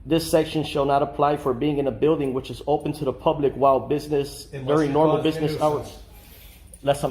This section shall not apply for being in a building which is open to the public while business during normal business hours.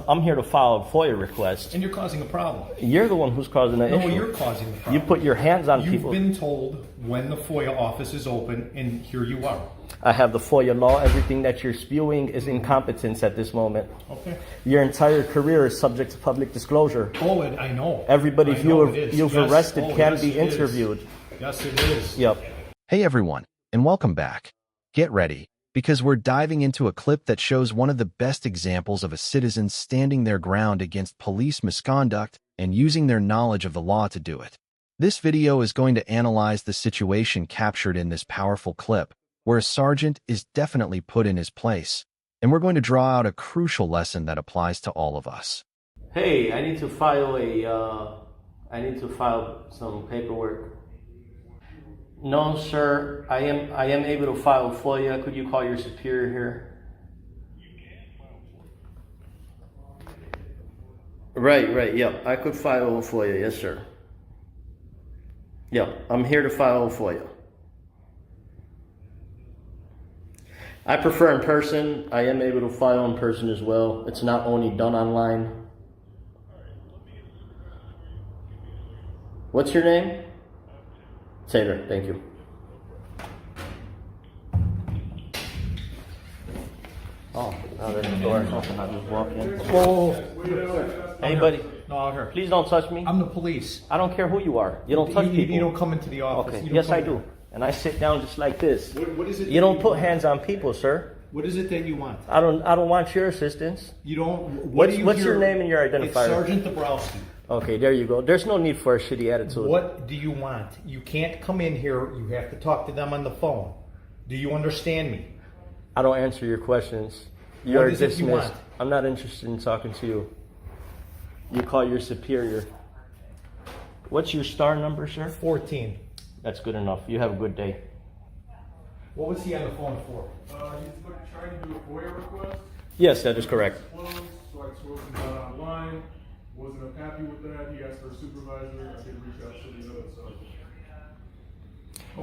I'm here to file a FOIA request. And you're causing a problem. You're the one who's causing the issue. No, you're causing the problem. You put your hands on people. You've been told when the FOIA office is open, and here you are. I have the FOIA law. Everything that you're spewing is incompetence at this moment. Okay. Your entire career is subject to public disclosure. Oh, I know. Everybody you've arrested can be it interviewed. Is. Yes, it is. Yep. Hey everyone, and welcome back. Get ready, because we're diving into a clip that shows one of the best examples of a citizen standing their ground against police misconduct and using their knowledge of the law to do it. This video is going to analyze the situation captured in this powerful clip, where a sergeant is definitely put in his place, and we're going to draw out a crucial lesson that applies to all of us. Hey, I need to file some paperwork. No, sir. I am able to file FOIA. Could you call your superior here? Right. Yep. I could file a FOIA. Yes, sir. Yep. I'm here to file a FOIA. I prefer in person. I am able to file in person as well. It's not only done online. What's your name? Taylor, thank you. Oh, now there's the door open. I'll just walk in. Whoa. Hey, buddy. No, out here. Please don't touch me. I'm the police. I don't care who you are. You don't touch people. You don't come into the office. Okay. Yes, I do. And I sit down just like this. What is it? You don't put hands on people, sir. What is it that you want? I don't want your assistance. You don't. What's your name and your identifier? It's Sergeant Dabrowski. Okay, there you go. There's no need for a shitty attitude. What do you want? You can't come in here. You have to talk to them on the phone. Do you understand me? I don't answer your questions. You are dismissed. You want? I'm not interested in talking to you. You call your superior. What's your star number, sir? 14. That's good enough. You have a good day. What was he on the phone for? He's trying to do a FOIA request. Yes, that is correct. Closed, so I spoke to him online. Wasn't happy with that. He asked for a supervisor. I did reach out to the other sergeant.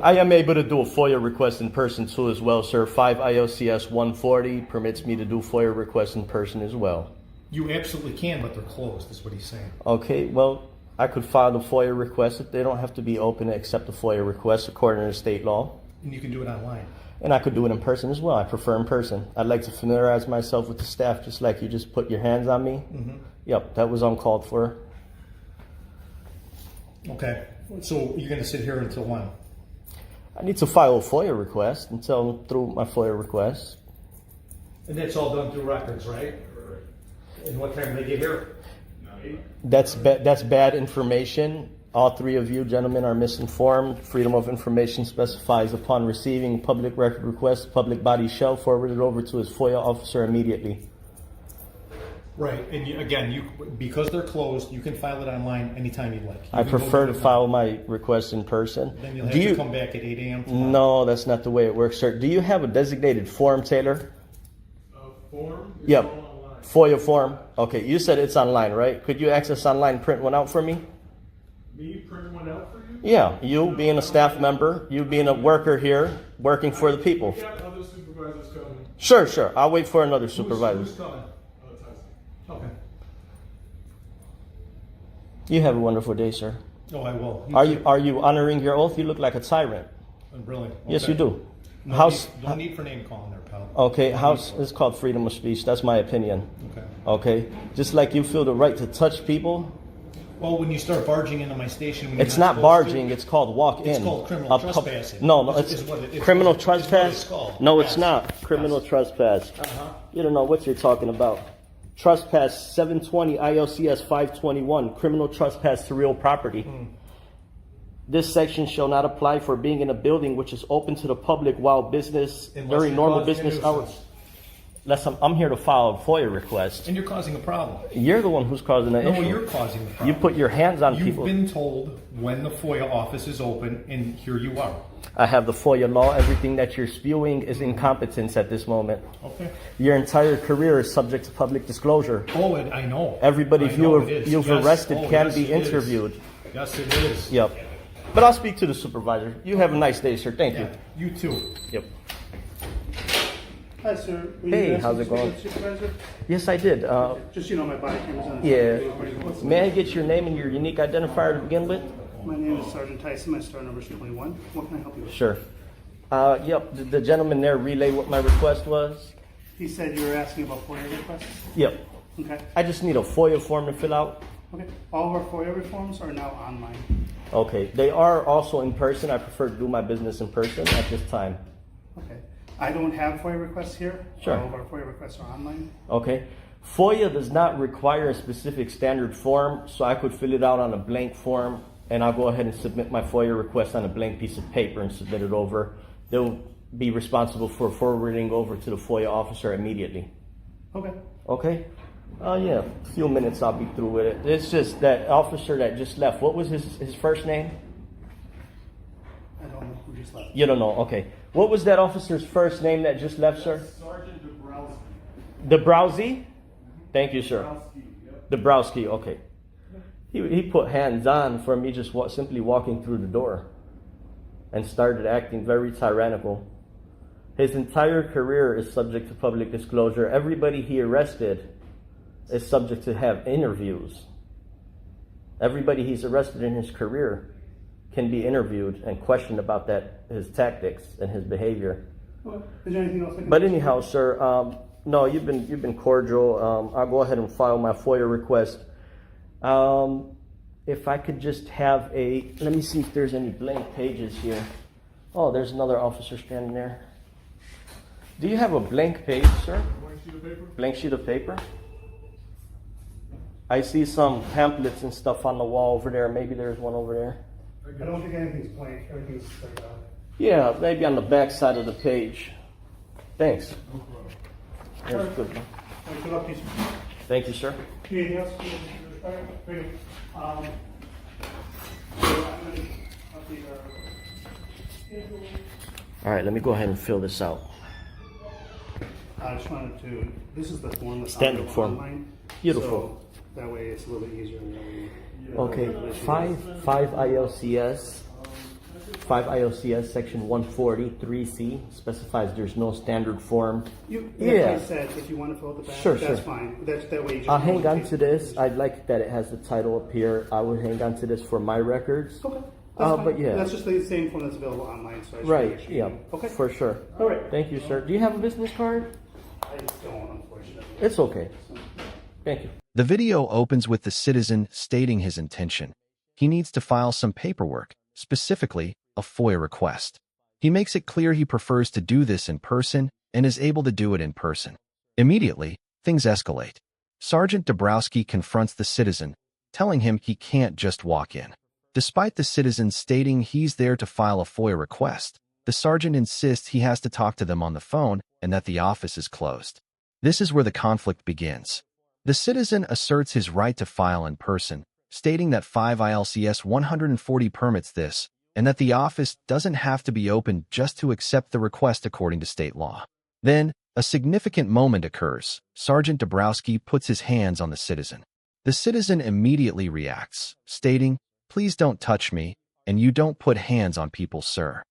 I am able to do a FOIA request in person too as well, sir. 5 ILCS 140 permits me to do FOIA requests in person as well. You absolutely can, but they're closed, is what he's saying. Okay, well, I could file the FOIA request. They don't have to be open to accept the FOIA request according to state law. And you can do it online. And I could do it in person as well. I prefer in person. I'd like to familiarize myself with the staff just like you just put your hands on me. Mm-hmm. Yep, that was uncalled for. Okay, so you're going to sit here until when? I need to file a FOIA request until through my FOIA request. And that's all done through records, right? And what time do they get here? That's bad information. All three of you gentlemen are misinformed. Freedom of Information specifies upon receiving public record request, public body shall forward it over to his FOIA officer immediately. Right, and because they're closed, you can file it online anytime you like. I prefer to file my request in person. Then you'll have to come back at 8 a.m. tomorrow. No, that's not the way it works, sir. Do you have a designated form, Taylor? Form? Yep. FOIA form. Okay, you said it's online, right? Could you access online, print one out for me? Me print one out for you? Yeah, you being a staff member, you being a worker here, working for the people. We got other supervisors coming. Sure. I'll wait for another supervisor. Who's coming? Okay. You have a wonderful day, sir. Oh, I will. Are you honoring your oath? You look like a tyrant. Really? Okay. Yes, you do. No need for name calling there, pal. Okay, it's called freedom of speech. That's my opinion. Okay. Okay, just like you feel the right to touch people. Well, when you start barging into my station, It's not barging. It's called walk in. It's called criminal trespassing. No, it's criminal trespass. No, it's not criminal Yes. trespass. You don't know what you're talking about. Trespass 720 ILCS 521, criminal trespass to real property. This section shall not apply for being in a building which is open to the public while during normal business hours. I'm here to file a FOIA request. And you're causing a problem. You're the one who's causing the issue. No, you're causing the problem. You put your hands on people. You've been told when the FOIA office is open, and here you are. I have the FOIA law. Everything that you're spewing is incompetence at this moment. Okay. Your entire career is subject to public disclosure. Oh, I know. Everybody you've arrested can be it is. interviewed. Yes, it is. Yep. But I'll speak to the supervisor. You have a nice day, sir. Thank you. You too. Yep. Hi, sir. Were you Hey, asking how's it to speak going? with the Supervisor? Yes, I did. Just, my body cameras on. Yeah. May I get your name and your unique identifier to begin with? My name is Sergeant Tyson. My star number is 21. What can I help you with? Sure. Yep. Did the gentleman there relay what my request was? He said you were asking about FOIA requests? Yep. Okay. I just need a FOIA form to fill out. Okay. All of our FOIA forms are now online. Okay. They are also in person. I prefer to do my business in person at this time. Okay. I don't have FOIA requests here. Sure. All of our FOIA requests are online. Okay. FOIA does not require a specific standard form, so I could fill it out on a blank form, and I'll go ahead and submit my FOIA request on a blank piece of paper and submit it over. They'll be responsible for forwarding over to the FOIA officer immediately. Okay. Okay? Yeah, a few minutes I'll be through with it. It's just that officer that just left. What was his first name? I don't know who just left. You don't know. Okay. What was that officer's first name that just left, sir? Sergeant Dabrowski. Dabrowski? Thank you, sir. Dabrowski, yep. Dabrowski, okay. He put hands on for me just simply walking through the door and started acting very tyrannical. His entire career is subject to public disclosure. Everybody he arrested is subject to have interviews. Everybody he's arrested in his career can be interviewed and questioned about his tactics and his behavior. Okay. Is there anything else I can But do? anyhow, sir, no, you've been cordial. I'll go ahead and file my FOIA request. If I could just have let me see if there's any blank pages here. Oh, there's another officer standing there. Do you have a blank page, sir? Blank sheet of paper? Blank sheet of paper? I see some pamphlets and stuff on the wall over there. Maybe there's one over there. I don't think anything's blank. Everything's like that. Yeah, maybe on the back side of the page. Thanks. No problem. There's a good one. Good luck, please. Thank you, sir. Anything else? All right. Thank you. So I'm going to update our schedule. All right, let me go ahead and fill this out. I just wanted to, this is the form that's Standard form. online. Beautiful. So that way it's a little bit easier. And that way, Okay, 5 ILCS section 140 3C specifies there's no standard form. like Yeah. I said, if you want to fill out the back, Sure, that's sure. fine. That way you just I'll hang on take to this. I'd like that it has the title up here. I would hang on to this for my records. Okay. That's fine. But yeah. That's just the same form that's available online. So I just Right, make sure yeah, you- Okay. for sure. All right. Thank you, sir. Do you have a business card? I don't, unfortunately. It's okay. Thank you. The video opens with the citizen stating his intention. He needs to file some paperwork, specifically a FOIA request. He makes it clear he prefers to do this in person and is able to do it in person. Immediately, things escalate. Sergeant Dabrowski confronts the citizen, telling him he can't just walk in. Despite the citizen stating he's there to file a FOIA request, the sergeant insists he has to talk to them on the phone and that the office is closed. This is where the conflict begins. The citizen asserts his right to file in person, stating that 5 ILCS 140 permits this, and that the office doesn't have to be open just to accept the request according to state law. Then, a significant moment occurs. Sergeant Dabrowski puts his hands on the citizen. The citizen immediately reacts, stating, "Please don't touch me, and you don't put hands on people, sir."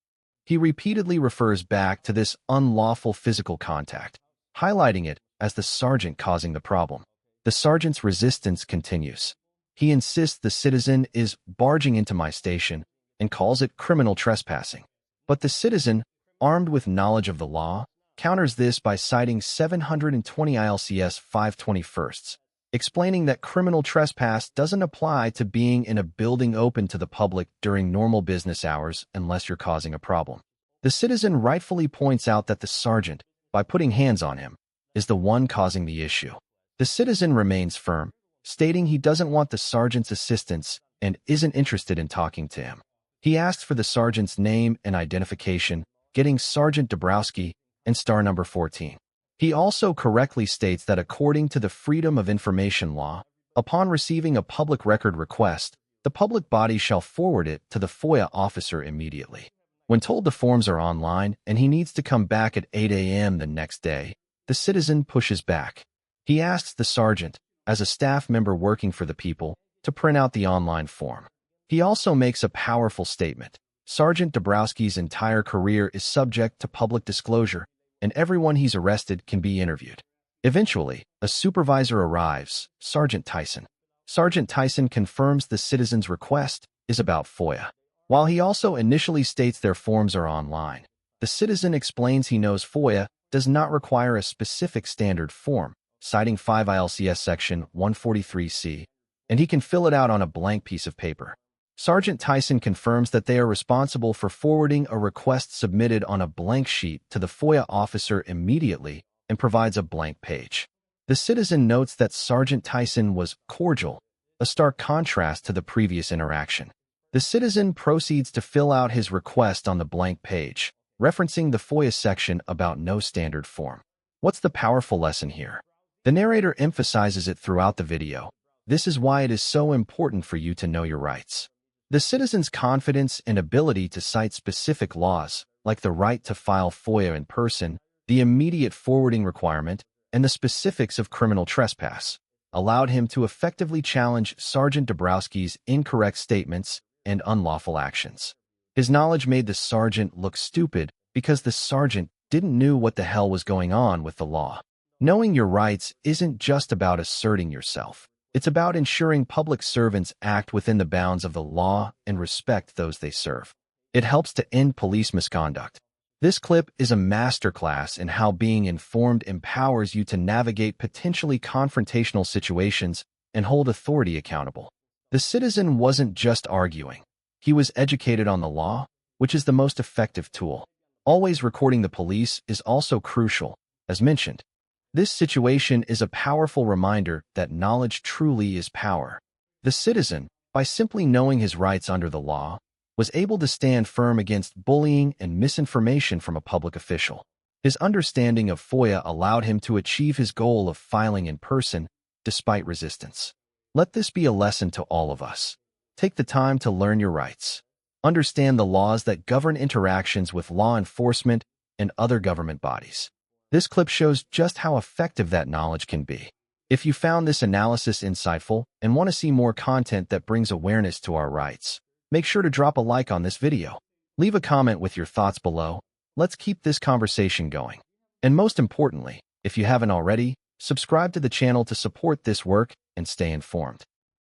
He repeatedly refers back to this unlawful physical contact, highlighting it as the sergeant causing the problem. The sergeant's resistance continues. He insists the citizen is barging into my station and calls it criminal trespassing. But the citizen, armed with knowledge of the law, counters this by citing 720 ILCS 521st, explaining that criminal trespass doesn't apply to being in a building open to the public during normal business hours unless you're causing a problem. The citizen rightfully points out that the sergeant, by putting hands on him, is the one causing the issue. The citizen remains firm, stating he doesn't want the sergeant's assistance and isn't interested in talking to him. He asks for the sergeant's name and identification, getting Sergeant Dabrowski and star number 14. He also correctly states that according to the Freedom of Information Law, upon receiving a public record request, the public body shall forward it to the FOIA officer immediately. When told the forms are online and he needs to come back at 8 a.m. the next day, the citizen pushes back. He asks the sergeant, as a staff member working for the people, to print out the online form. He also makes a powerful statement. Sergeant Dabrowski's entire career is subject to public disclosure, and everyone he's arrested can be interviewed. Eventually, a supervisor arrives, Sergeant Tyson. Sergeant Tyson confirms the citizen's request is about FOIA. While he also initially states their forms are online, the citizen explains he knows FOIA does not require a specific standard form, citing 5 ILCS section 143C, and he can fill it out on a blank piece of paper. Sergeant Tyson confirms that they are responsible for forwarding a request submitted on a blank sheet to the FOIA officer immediately and provides a blank page. The citizen notes that Sergeant Tyson was cordial, a stark contrast to the previous interaction. The citizen proceeds to fill out his request on the blank page, referencing the FOIA section about no standard form. What's the powerful lesson here? The narrator emphasizes it throughout the video. This is why it is so important for you to know your rights. The citizen's confidence and ability to cite specific laws, like the right to file FOIA in person, the immediate forwarding requirement, and the specifics of criminal trespass, allowed him to effectively challenge Sergeant Dabrowski's incorrect statements and unlawful actions. His knowledge made the sergeant look stupid because the sergeant didn't know what the hell was going on with the law. Knowing your rights isn't just about asserting yourself. It's about ensuring public servants act within the bounds of the law and respect those they serve. It helps to end police misconduct. This clip is a masterclass in how being informed empowers you to navigate potentially confrontational situations and hold authority accountable. The citizen wasn't just arguing. He was educated on the law, which is the most effective tool. Always recording the police is also crucial, as mentioned. This situation is a powerful reminder that knowledge truly is power. The citizen, by simply knowing his rights under the law, was able to stand firm against bullying and misinformation from a public official. His understanding of FOIA allowed him to achieve his goal of filing in person, despite resistance. Let this be a lesson to all of us. Take the time to learn your rights. Understand the laws that govern interactions with law enforcement and other government bodies. This clip shows just how effective that knowledge can be. If you found this analysis insightful and want to see more content that brings awareness to our rights, make sure to drop a like on this video. Leave a comment with your thoughts below. Let's keep this conversation going. And most importantly, if you haven't already, subscribe to the channel to support this work and stay informed.